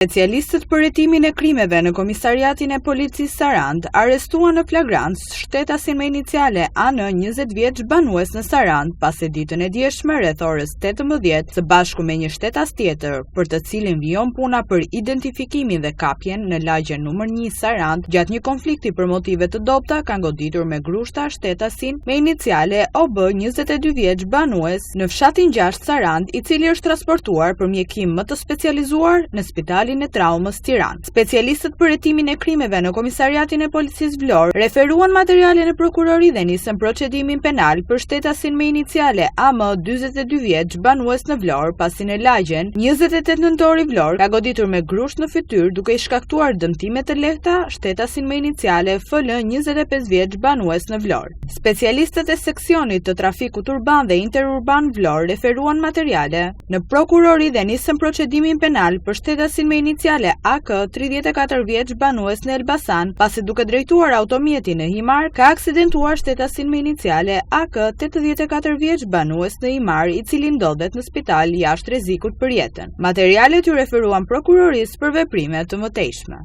Specialistët për hetimin e krimeve në Komisariatin e Policisë Sarand arrestuan në flagrancë shtetasin me iniciale AN 20 vjeç banues në Sarand pasi ditën e dieshme rreth orës 18 së bashku me një shtetas tjetër, për të cilin vijon puna për identifikimin dhe kapjen në lagjen numër 1 Sarand, gjatë një konflikti për motive të dobta kanë goditur me grushta shtetasin me iniciale OB 22 vjeç banues në fshatin 6 Sarand, i cili është transportuar për mjekim më të specializuar në spitalin e traumës Tiranë. Specialistët për hetimin e krimeve në Komisariatin e Policisë Vlorë referuan materiale në prokurori dhe nisën procedimin penal për shtetasin me iniciale AM 42 vjeç banues në Vlorë, pasi në lagjen 28 nëntori Vlorë ka goditur me grusht në fytyrë duke i shkaktuar dëmtime të lehta shtetasin me iniciale FL 25 vjeç banues në Vlorë. Specialistët e seksionit të trafikut urban dhe interurban Vlorë referuan materiale në prokurori dhe nisën procedimin penal për shtetasin me iniciale AK 34 vjeç banues në Elbasan, pasi duke drejtuar automjetin në Himar ka aksidentuar shtetasin me iniciale AK 84 vjeç banues në Himar, i cili ndodhet në spital jashtë rrezikut për jetën. Materialet ju referuan prokurorisë për veprime të mëtejshme.